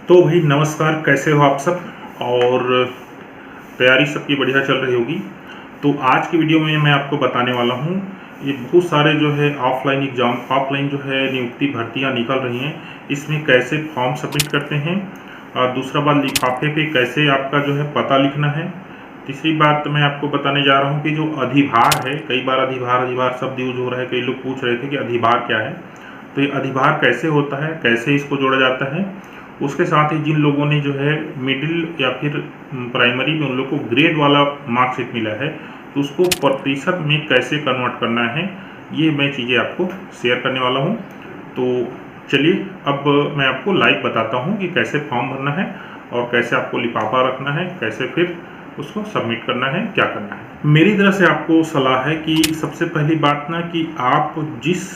तो भाई नमस्कार, कैसे हो आप सब। और तैयारी सबकी बढ़िया चल रही होगी। तो आज की वीडियो में मैं आपको बताने वाला हूँ, ये बहुत सारे जो है ऑफलाइन जो है नियुक्ति भर्तियाँ निकल रही हैं, इसमें कैसे फॉर्म सबमिट करते हैं। और दूसरा बात, लिफाफे पे कैसे आपका जो है पता लिखना है। तीसरी बात मैं आपको बताने जा रहा हूँ कि जो अधिभार है, कई बार अधिभार शब्द यूज हो रहा है, कई लोग पूछ रहे थे कि अधिभार क्या है। तो ये अधिभार कैसे होता है, कैसे इसको जोड़ा जाता है। उसके साथ ही जिन लोगों ने जो है मिडिल या फिर प्राइमरी में उन लोग को ग्रेड वाला मार्कशीट मिला है, तो उसको प्रतिशत में कैसे कन्वर्ट करना है, ये मैं चीज़ें आपको शेयर करने वाला हूँ। तो चलिए अब मैं आपको लाइव बताता हूँ कि कैसे फॉर्म भरना है और कैसे आपको लिफाफा रखना है, कैसे फिर उसको सबमिट करना है, क्या करना है। मेरी तरफ से आपको सलाह है कि सबसे पहली बात ना, कि आप जिस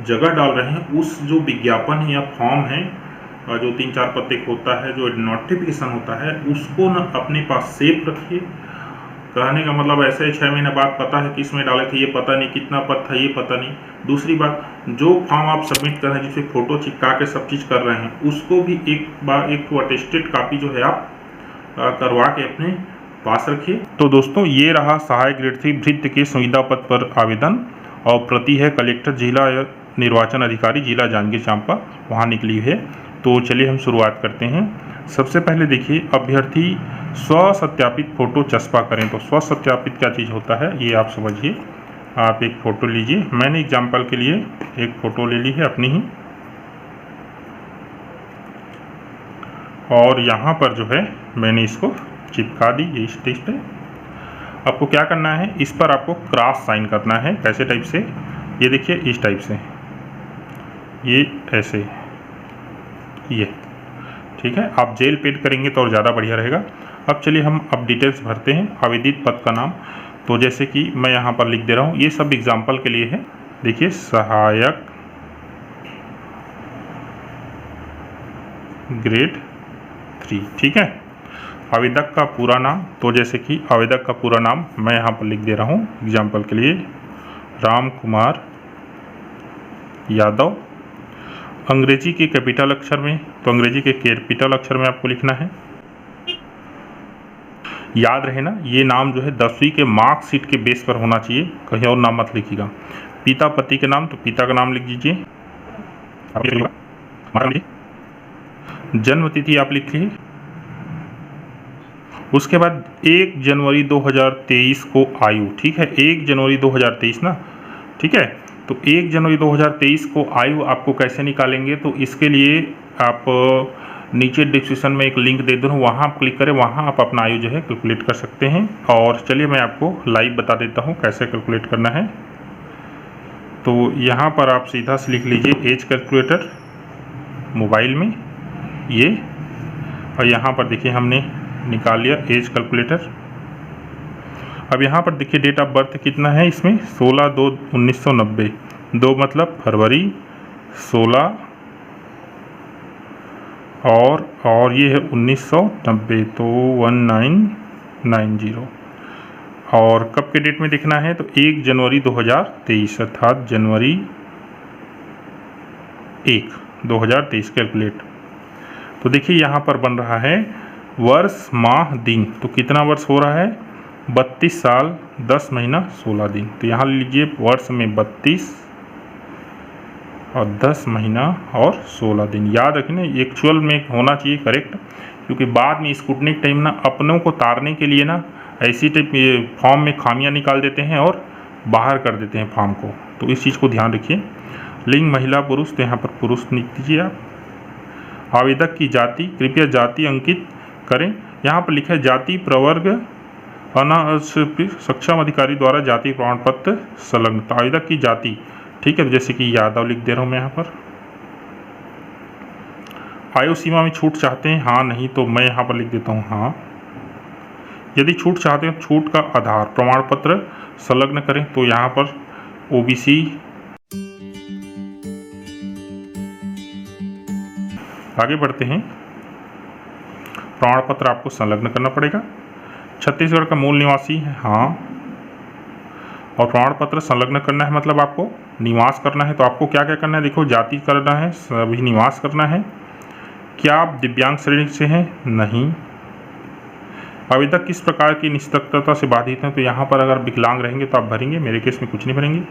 जगह डाल रहे हैं उस जो विज्ञापन है या फॉर्म है, जो 3-4 पत्ते होता है, जो नोटिफिकेशन होता है, उसको ना अपने पास सेव रखिए। कहने का मतलब ऐसे 6 महीने बाद पता है किस में डाले थे, ये पता नहीं, कितना पद था ये पता नहीं। दूसरी बात, जो फॉर्म आप सबमिट कर रहे हैं, जिसमें फ़ोटो चिपका के सब चीज़ कर रहे हैं, उसको भी एक अटेस्टेड कापी जो है आप करवा के अपने पास रखिए। तो दोस्तों, ये रहा सहायक ग्रेड 3 भृत्य के संविदा पद पर आवेदन, और प्रति है कलेक्टर जिला निर्वाचन अधिकारी जिला जांजगीर चांपा, वहाँ निकली है। तो चलिए हम शुरुआत करते हैं। सबसे पहले देखिए, अभ्यर्थी स्व सत्यापित फ़ोटो चस्पा करें। तो स्व सत्यापित क्या चीज़ होता है ये आप समझिए। आप एक फ़ोटो लीजिए, मैंने एग्जाम्पल के लिए एक फ़ोटो ले ली है अपनी ही, और यहाँ पर जो है मैंने इसको चिपका दी। ये इस टाइप से आपको क्या करना है, इस पर आपको क्रॉस साइन करना है। कैसे टाइप से, ये देखिए इस टाइप से, ये ऐसे, ये ठीक है। आप जेल पेड करेंगे तो और ज़्यादा बढ़िया रहेगा। अब चलिए हम अब डिटेल्स भरते हैं। आवेदित पद का नाम, तो जैसे कि मैं यहाँ पर लिख दे रहा हूँ, ये सब एग्जाम्पल के लिए है। देखिए, सहायक ग्रेड 3, ठीक है। आवेदक का पूरा नाम, तो जैसे कि आवेदक का पूरा नाम मैं यहाँ पर लिख दे रहा हूँ एग्जाम्पल के लिए, राम कुमार यादव। अंग्रेजी के कैपिटल अक्षर में, तो अंग्रेजी के कैपिटल अक्षर में आपको लिखना है। याद रहे ना, ये नाम जो है 10वीं के मार्कशीट के बेस पर होना चाहिए, कहीं और नाम मत लिखिएगा। पिता पति के नाम, तो पिता का नाम लिख दीजिए। जन्म तिथि आप लिखिए। उसके बाद 1 जनवरी 2023 को आयु, ठीक है, 1 जनवरी 2023 ना, ठीक है। तो 1 जनवरी 2023 को आयु आपको कैसे निकालेंगे, तो इसके लिए आप नीचे डिस्क्रिप्शन में एक लिंक दे दूँ, वहाँ आप क्लिक करें, वहाँ आप अपना आयु जो है कैलकुलेट कर सकते हैं। और चलिए मैं आपको लाइव बता देता हूँ कैसे कैलकुलेट करना है। तो यहाँ पर आप सीधा से लिख लीजिए एज कैलकुलेटर मोबाइल में, ये, और यहाँ पर देखिए हमने निकाल लिया एज कैलकुलेटर। अब यहाँ पर देखिए डेट ऑफ बर्थ कितना है इसमें, 16/2/1990, 2 मतलब फरवरी 16, और ये है 1990, तो 1990। और कब के डेट में देखना है, तो 1 जनवरी 2023, अर्थात जनवरी 1 2023 कैलकुलेट। तो देखिए यहाँ पर बन रहा है वर्ष माह दिन, तो कितना वर्ष हो रहा है, 32 साल 10 महीना 16 दिन। तो यहाँ लीजिए वर्ष में 32 और 10 महीना और 16 दिन। याद रखना एक्चुअल में होना चाहिए करेक्ट, क्योंकि बाद में स्कूटनिक टाइम ना अपनों को तारने के लिए ना ऐसी टाइप फॉर्म में खामियां निकाल देते हैं और बाहर कर देते हैं फॉर्म को। तो इस चीज़ को ध्यान रखिए। लिंग महिला पुरुष, तो यहाँ पर पुरुष लिख दीजिए आप। आवेदक की जाति, कृपया जाति अंकित करें। यहाँ पर लिखा है जाति प्रवर्ग सक्षम अधिकारी द्वारा जाति प्रमाण पत्र संलग्न। तो आवेदक की जाति, ठीक है, तो जैसे कि यादव लिख दे रहा हूँ मैं यहाँ पर। आयु सीमा में छूट चाहते हैं, हाँ नहीं, तो मैं यहाँ पर लिख देता हूँ हाँ। यदि छूट चाहते हैं, छूट का आधार प्रमाण पत्र संलग्न करें, तो यहाँ पर ओबीसी। आगे बढ़ते हैं, प्रमाण पत्र आपको संलग्न करना पड़ेगा। छत्तीसगढ़ का मूल निवासी है, हाँ, और प्रमाण पत्र संलग्न करना है, मतलब आपको निवास करना है। तो आपको क्या क्या करना है, देखो, जाति करना है, सभी निवास करना है, क्या आप दिव्यांग श्रेणी से हैं? नहीं। आवेदक किस प्रकार की निष्पक्षता से बाधित हैं? तो यहाँ पर अगर विकलांग रहेंगे तो आप भरेंगे, मेरे केस में कुछ नहीं भरेंगे।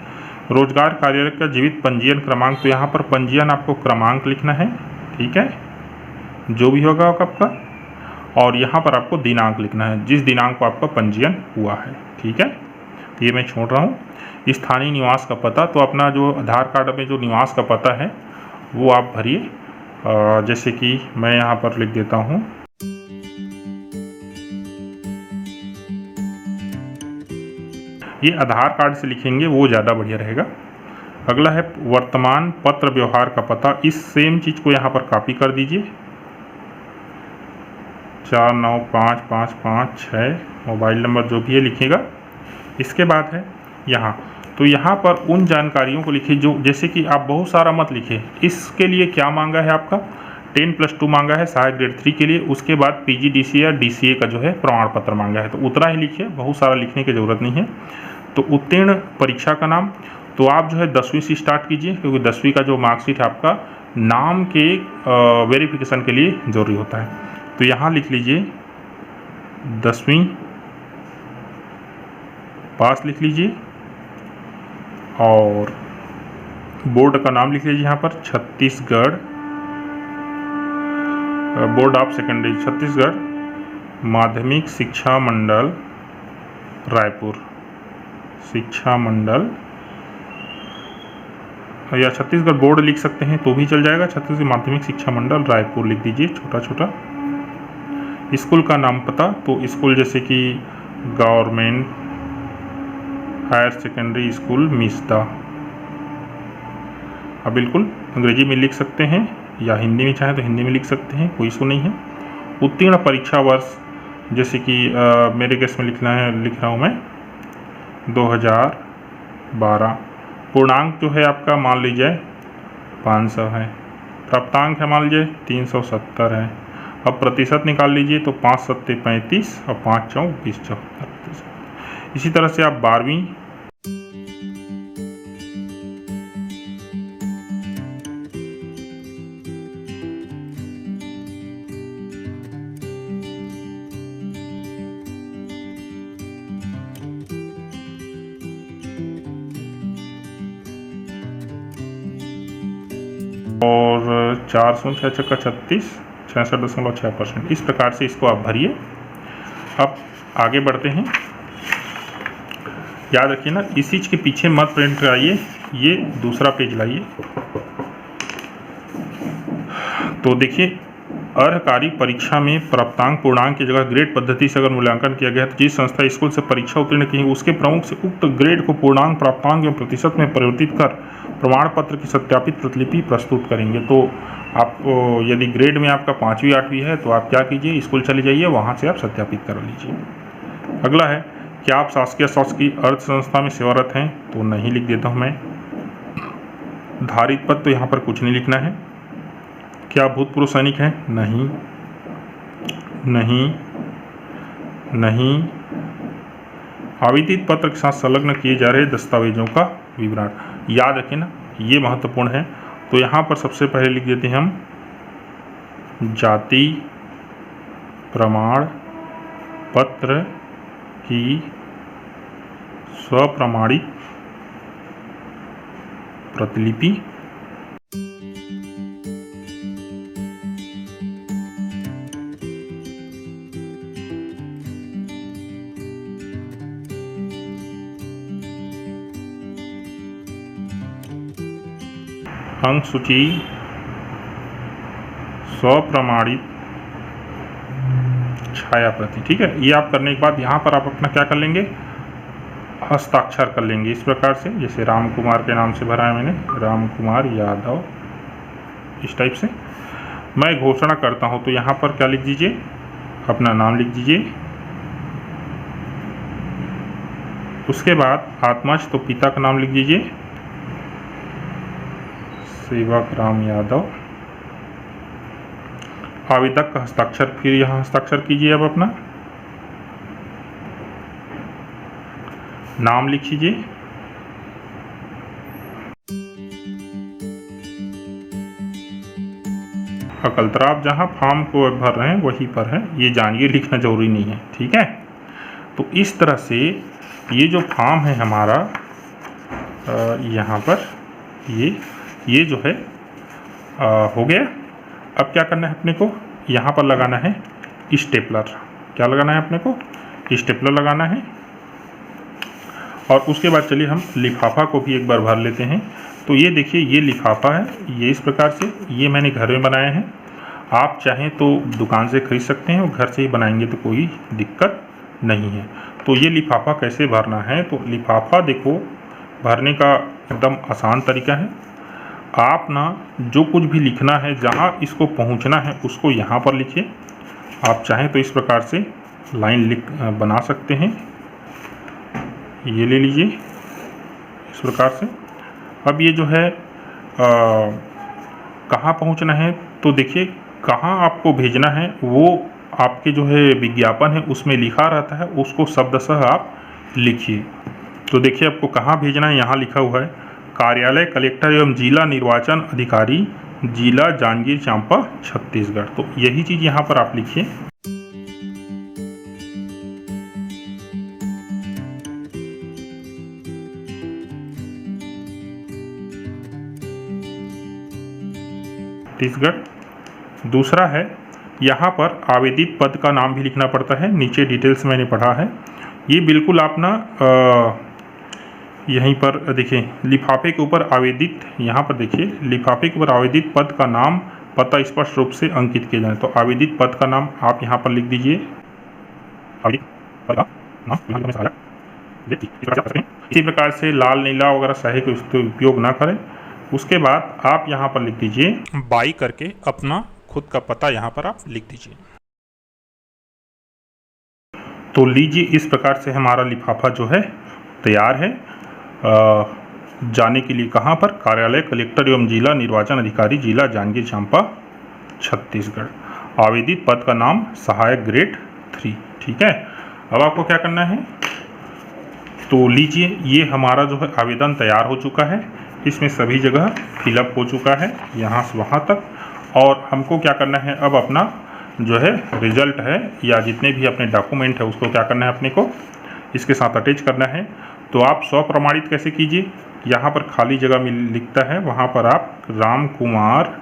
रोजगार कार्यालय का जीवित पंजीयन क्रमांक, तो यहाँ पर पंजीयन आपको क्रमांक लिखना है, ठीक है, जो भी होगा आपका, और यहाँ पर आपको दिनांक लिखना है, जिस दिनांक को आपका पंजीयन हुआ है, ठीक है। ये मैं छोड़ रहा हूँ। स्थानीय निवास का पता, तो अपना जो आधार कार्ड में जो निवास का पता है वो आप भरिए। जैसे कि मैं यहाँ पर लिख देता हूँ, ये आधार कार्ड से लिखेंगे वो ज़्यादा बढ़िया रहेगा। अगला है वर्तमान पत्र व्यवहार का पता। इस सेम चीज़ को यहाँ पर कॉपी कर दीजिए, 495556 मोबाइल नंबर जो भी है लिखिएगा। इसके बाद है यहाँ, तो यहाँ पर उन जानकारियों को लिखिए जो, जैसे कि आप बहुत सारा मत लिखिए। इसके लिए क्या मांगा है आपका, 10+2 मांगा है सहायक ग्रेड 3 के लिए। उसके बाद PGDCA या DCA का जो है प्रमाण पत्र मांगा है, तो उतना ही लिखिए, बहुत सारा लिखने की ज़रूरत नहीं है। तो उत्तीर्ण परीक्षा का नाम, तो आप जो है 10वीं से स्टार्ट कीजिए, क्योंकि 10वीं का जो मार्कशीट है आपका नाम के वेरिफिकेशन के लिए ज़रूरी होता है। तो यहाँ लिख लीजिए 10वीं पास लिख लीजिए, और बोर्ड का नाम लिख लीजिए यहाँ पर Chhattisgarh board of secondary, Chhattisgarh माध्यमिक शिक्षा मंडल रायपुर, शिक्षा मंडल, या छत्तीसगढ़ बोर्ड लिख सकते हैं तो भी चल जाएगा। छत्तीसगढ़ माध्यमिक शिक्षा मंडल रायपुर लिख दीजिए छोटा छोटा। स्कूल का नाम पता, तो स्कूल जैसे कि गवर्नमेंट हायर सेकेंडरी स्कूल मिस्दा, आप बिल्कुल अंग्रेजी में लिख सकते हैं या हिंदी में चाहें तो हिंदी में लिख सकते हैं, कोई इशू नहीं है। उत्तीर्ण परीक्षा वर्ष, जैसे कि मेरे केस में लिख रहा हूँ मैं 2012। पूर्णांक जो है आपका मान लीजिए 500 है, प्राप्तांक है मान लीजिए 370 है। अब प्रतिशत निकाल लीजिए, तो 5 7 35 और 5 4 20 74। इसी तरह से आप 12वीं और 466 का 36 66.6%, इस प्रकार से इसको आप भरिए। अब आगे बढ़ते हैं। याद रखिए ना, इस चीज़ के पीछे मत प्रिंट कराइए, ये दूसरा पेज लाइए। तो देखिए, अर्हकारी परीक्षा में प्राप्तांक पूर्णांक की जगह ग्रेड पद्धति से अगर मूल्यांकन किया गया तो जिस संस्था स्कूल से परीक्षा उत्तीर्ण की उसके प्रमुख से उक्त ग्रेड को पूर्णांक प्राप्तांक एवं प्रतिशत में परिवर्तित कर प्रमाण पत्र की सत्यापित प्रतिलिपि प्रस्तुत करेंगे। तो आप यदि ग्रेड में आपका 5वीं 8वीं है तो आप क्या कीजिए, स्कूल चले जाइए, वहाँ से आप सत्यापित करा लीजिए। अगला है, क्या आप शासकीय अर्थ संस्था में सेवारत हैं? तो नहीं लिख देता हूँ मैं। धारित पद, तो यहाँ पर कुछ नहीं लिखना है। क्या भूतपूर्व सैनिक हैं? नहीं नहीं नहीं। आवेदित पत्र के साथ संलग्न किए जा रहे दस्तावेजों का विवरण, याद रखें ना, ये महत्वपूर्ण है। तो यहाँ पर सबसे पहले लिख देते हैं हम जाति प्रमाण पत्र की स्वप्रमाणित प्रतिलिपि, अंक सूची स्वप्रमाणित छाया प्रति। ठीक है, ये आप करने के बाद यहाँ पर आप अपना क्या कर लेंगे, हस्ताक्षर कर लेंगे इस प्रकार से, जैसे राम कुमार के नाम से भरा है मैंने, राम कुमार यादव, इस टाइप से। मैं घोषणा करता हूँ, तो यहाँ पर क्या लिख दीजिए, अपना नाम लिख दीजिए। उसके बाद आत्मज, तो पिता का नाम लिख दीजिए, सेवक राम यादव। आवेदक का हस्ताक्षर, फिर यहाँ हस्ताक्षर कीजिए। अब अपना नाम लिखिए, अकलतरा। आप जहाँ फॉर्म को भर रहे हैं वहीं पर है, ये जानिए, लिखना ज़रूरी नहीं है, ठीक है। तो इस तरह से ये जो फॉर्म है हमारा यहाँ पर ये जो है हो गया। अब क्या करना है अपने को, यहाँ पर लगाना है स्टेपलर। क्या लगाना है अपने को, स्टेपलर लगाना है। और उसके बाद चलिए हम लिफाफा को भी एक बार भर लेते हैं। तो ये देखिए, ये लिफाफा है, ये इस प्रकार से, ये मैंने घर में बनाया है। आप चाहें तो दुकान से ख़रीद सकते हैं और घर से ही बनाएंगे तो कोई दिक्कत नहीं है। तो ये लिफाफा कैसे भरना है, तो लिफाफा देखो भरने का एकदम आसान तरीका है। आप ना जो कुछ भी लिखना है, जहाँ इसको पहुँचना है उसको यहाँ पर लिखिए। आप चाहें तो इस प्रकार से लाइन बना सकते हैं, ये ले लीजिए इस प्रकार से। अब ये जो है कहाँ पहुँचना है, तो देखिए कहाँ आपको भेजना है वो आपके जो है विज्ञापन है उसमें लिखा रहता है, उसको शब्दशः आप लिखिए। तो देखिए आपको कहाँ भेजना है, यहाँ लिखा हुआ है कार्यालय कलेक्टर एवं जिला निर्वाचन अधिकारी, जिला जांजगीर चांपा छत्तीसगढ़। तो यही चीज़ यहाँ पर आप लिखिए। छत्तीसगढ़। दूसरा है यहाँ पर आवेदित पद का नाम भी लिखना पड़ता है, नीचे डिटेल्स मैंने पढ़ा है। ये बिल्कुल आप ना यहीं पर देखिए लिफाफे के ऊपर आवेदित, यहाँ पर देखिए लिफाफे के ऊपर आवेदित पद का नाम पता स्पष्ट रूप से अंकित किया जाए। तो आवेदित पद का नाम आप यहाँ पर लिख दीजिए, आवेदित पद का नाम इसी प्रकार से लाल नीला वगैरह सही को उपयोग ना करें। उसके बाद आप यहाँ पर लिख दीजिए बाई करके अपना खुद का पता यहाँ पर आप लिख दीजिए। तो लीजिए इस प्रकार से हमारा लिफाफा जो है तैयार है जाने के लिए। कहाँ पर, कार्यालय कलेक्टर एवं जिला निर्वाचन अधिकारी, जिला जांजगीर चांपा छत्तीसगढ़। आवेदित पद का नाम सहायक ग्रेड 3, ठीक है। अब आपको क्या करना है, तो लीजिए ये हमारा जो है आवेदन तैयार हो चुका है। इसमें सभी जगह फिलअप हो चुका है, यहाँ से वहाँ तक। और हमको क्या करना है, अब अपना जो है रिजल्ट है या जितने भी अपने डॉक्यूमेंट है उसको क्या करना है अपने को इसके साथ अटैच करना है। तो आप स्वप्रमाणित कैसे कीजिए, यहाँ पर खाली जगह में लिखता है, वहाँ पर आप राम कुमार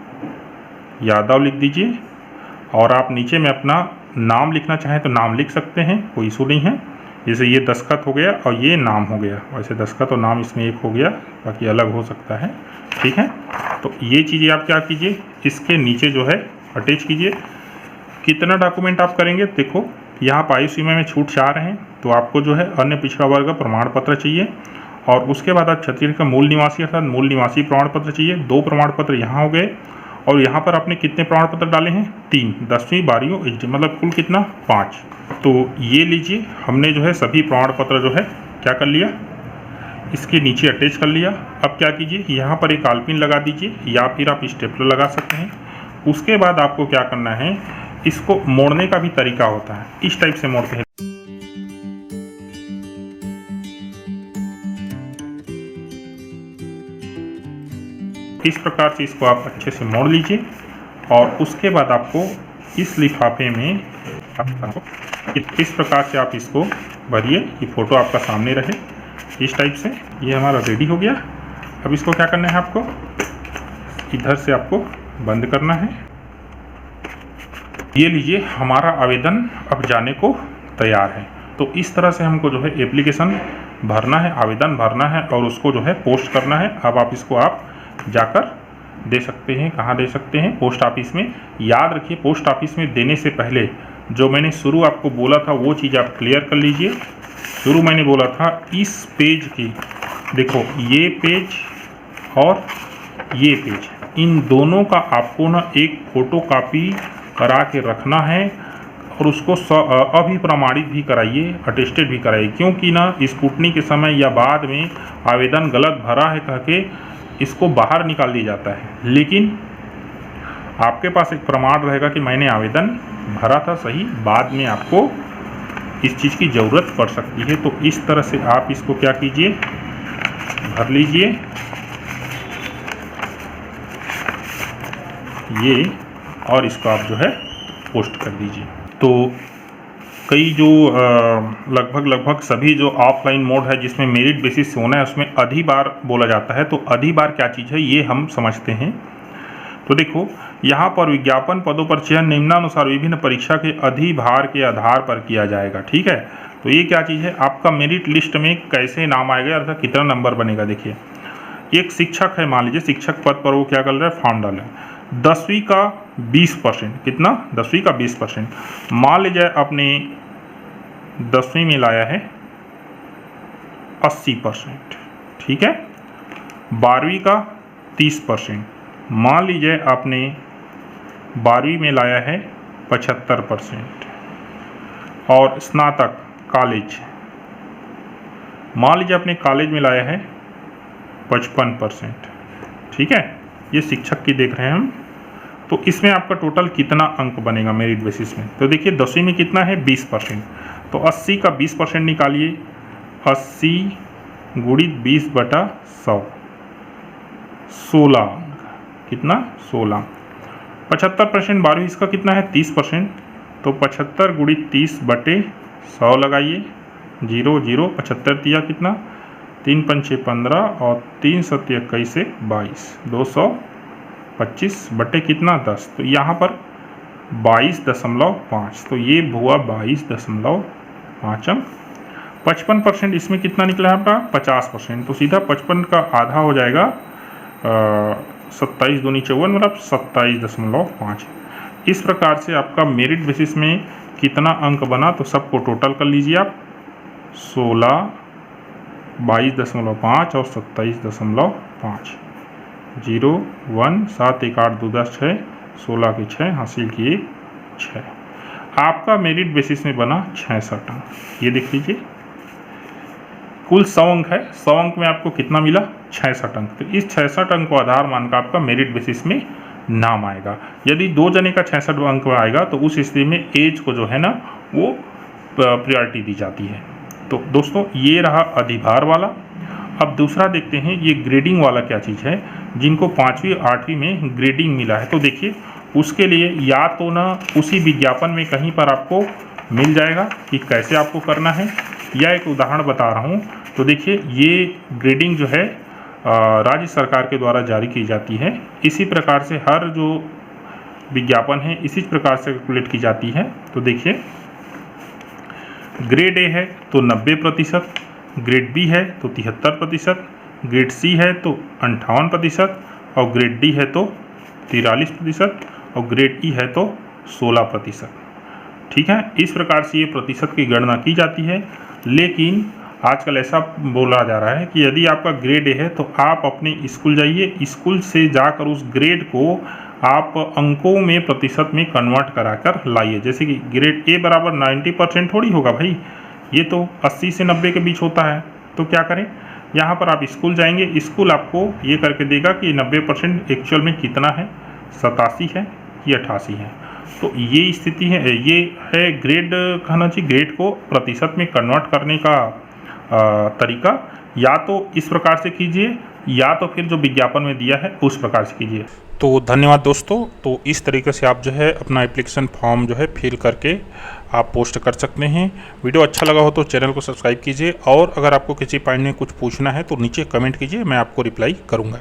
यादव लिख दीजिए। और आप नीचे में अपना नाम लिखना चाहें तो नाम लिख सकते हैं, कोई इशू नहीं है। जैसे ये दस्तखत हो गया और ये नाम हो गया, वैसे दस्तखत और नाम इसमें एक हो गया, बाकी अलग हो सकता है, ठीक है। तो ये चीज़ें आप क्या कीजिए, इसके नीचे जो है अटैच कीजिए। कितना डॉक्यूमेंट आप करेंगे, देखो यहाँ पर आयु सीमा में छूट चाह रहे हैं, तो आपको जो है अन्य पिछड़ा वर्ग का प्रमाण पत्र चाहिए। और उसके बाद आप छत्तीसगढ़ का मूल निवासी अर्थात मूल निवासी प्रमाण पत्र चाहिए। 2 प्रमाण पत्र यहाँ हो गए। और यहाँ पर आपने कितने प्रमाण पत्र डाले हैं, 3, 10वीं 12वीं और HD, मतलब कुल कितना, 5। तो ये लीजिए हमने जो है सभी प्रमाण पत्र जो है क्या कर लिया, इसके नीचे अटैच कर लिया। अब क्या कीजिए, यहाँ पर एक आलपिन लगा दीजिए या फिर आप स्टेपलर लगा सकते हैं। उसके बाद आपको क्या करना है, इसको मोड़ने का भी तरीका होता है, इस टाइप से मोड़ते हैं। इस प्रकार से इसको आप अच्छे से मोड़ लीजिए। और उसके बाद आपको इस लिफाफे में इस प्रकार से आप इसको भरिए, ये फ़ोटो आपका सामने रहे इस टाइप से। ये हमारा रेडी हो गया। अब इसको क्या करना है, आपको इधर से आपको बंद करना है। ये लीजिए हमारा आवेदन अब जाने को तैयार है। तो इस तरह से हमको जो है एप्लीकेशन भरना है, आवेदन भरना है और उसको जो है पोस्ट करना है। अब आप इसको आप जाकर दे सकते हैं, कहाँ दे सकते हैं, पोस्ट ऑफिस में। याद रखिए पोस्ट ऑफिस में देने से पहले जो मैंने शुरू आपको बोला था वो चीज़ आप क्लियर कर लीजिए। शुरू मैंने बोला था इस पेज की, देखो ये पेज और ये पेज, इन दोनों का आपको ना एक फ़ोटो कापी करा के रखना है और उसको अभिप्रमाणित भी कराइए, अटेस्टेड भी कराइए। क्योंकि ना स्क्रूटनी के समय या बाद में आवेदन गलत भरा है कह के इसको बाहर निकाल दिया जाता है, लेकिन आपके पास एक प्रमाण रहेगा कि मैंने आवेदन भरा था सही, बाद में आपको इस चीज़ की ज़रूरत पड़ सकती है। तो इस तरह से आप इसको क्या कीजिए, भर लीजिए। ये और इसको आप जो है पोस्ट कर दीजिए। तो कई जो लगभग सभी जो ऑफलाइन मोड है जिसमें मेरिट बेसिस से होना है उसमें अधिभार बोला जाता है। तो अधिभार क्या चीज़ है ये हम समझते हैं। तो देखो यहाँ पर विज्ञापन पदों पर चयन निम्नानुसार विभिन्न परीक्षा के अधिभार के आधार पर किया जाएगा। ठीक है, तो ये क्या चीज़ है, आपका मेरिट लिस्ट में कैसे नाम आएगा अर्थात कितना नंबर बनेगा। देखिए एक शिक्षक है, मान लीजिए शिक्षक पद पर वो क्या कर रहा है, फॉर्म डाल रहा है। 10वीं का 20%, कितना, 10वीं का 20%। मान लीजिए अपने 10वीं में लाया है 80%, ठीक है। 12वीं का 30%, मान लीजिए आपने 12वीं में लाया है 75%। और स्नातक कॉलेज, मान लीजिए आपने कॉलेज में लाया है 55%, ठीक है। ये शिक्षक की देख रहे हैं हम। तो इसमें आपका टोटल कितना अंक बनेगा मेरिट बेसिस में। तो देखिए 10वीं में कितना है 20%, तो 80 का 20% निकालिए, 80 गुणित 20/100, 16 अंक, कितना, 16। 75% 12वीं इसका कितना है 30%, तो 75 गुणित 30/100 लगाइए, 0 0 75 दिया कितना, 3 पंचे 15 और 3 सत्य 21 से 22, 225 बटे कितना 10। तो यहाँ पर 22.5, तो ये हुआ 22.5 अंक। 55% इसमें कितना निकला है आपका 50%, तो सीधा 55 का आधा हो जाएगा 27 दूनी 54 मतलब 27.5। इस प्रकार से आपका मेरिट बेसिस में कितना अंक बना तो सबको टोटल कर लीजिए आप, 16, 22.5 और 27.5, 0 1 7 1 8 2 10 6, 16 के 6 हासिल किए 6। आपका मेरिट बेसिस में बना 66 अंक। ये देख लीजिए कुल 100 अंक है, 100 अंक में आपको कितना मिला 66 अंक। तो इस 66 अंक को आधार मानकर आपका मेरिट बेसिस में नाम आएगा। यदि 2 जने का 66 अंक आएगा तो उस स्थिति में एज को जो है ना वो प्रायोरिटी दी जाती है। तो दोस्तों ये रहा अधिभार वाला। अब दूसरा देखते हैं ये ग्रेडिंग वाला क्या चीज़ है, जिनको 5वीं 8वीं में ग्रेडिंग मिला है। तो देखिए उसके लिए या तो ना उसी विज्ञापन में कहीं पर आपको मिल जाएगा कि कैसे आपको करना है, या एक उदाहरण बता रहा हूँ। तो देखिए ये ग्रेडिंग जो है राज्य सरकार के द्वारा जारी की जाती है। इसी प्रकार से हर जो विज्ञापन है इसी प्रकार से कैलकुलेट की जाती है। तो देखिए ग्रेड ए है तो 90%, ग्रेड बी है तो 73%, ग्रेड सी है तो 58% और ग्रेड डी है तो 43% और ग्रेड ई है तो 16%। ठीक है, इस प्रकार से ये प्रतिशत की गणना की जाती है। लेकिन आजकल ऐसा बोला जा रहा है कि यदि आपका ग्रेड ए है तो आप अपने स्कूल जाइए, स्कूल से जाकर उस ग्रेड को आप अंकों में प्रतिशत में कन्वर्ट कराकर लाइए। जैसे कि ग्रेड ए बराबर 90% थोड़ी होगा भाई, ये तो 80 से 90 के बीच होता है। तो क्या करें, यहाँ पर आप स्कूल जाएंगे, स्कूल आपको ये करके देगा कि 90% एक्चुअल में कितना है, 87 है कि 88 है। तो ये स्थिति है, ये है ग्रेड कहना चाहिए, ग्रेड को प्रतिशत में कन्वर्ट करने का तरीका। या तो इस प्रकार से कीजिए या तो फिर जो विज्ञापन में दिया है उस प्रकार से कीजिए। तो धन्यवाद दोस्तों। तो इस तरीके से आप जो है अपना एप्लीकेशन फॉर्म जो है फिल करके आप पोस्ट कर सकते हैं। वीडियो अच्छा लगा हो तो चैनल को सब्सक्राइब कीजिए, और अगर आपको किसी पॉइंट में कुछ पूछना है तो नीचे कमेंट कीजिए, मैं आपको रिप्लाई करूँगा।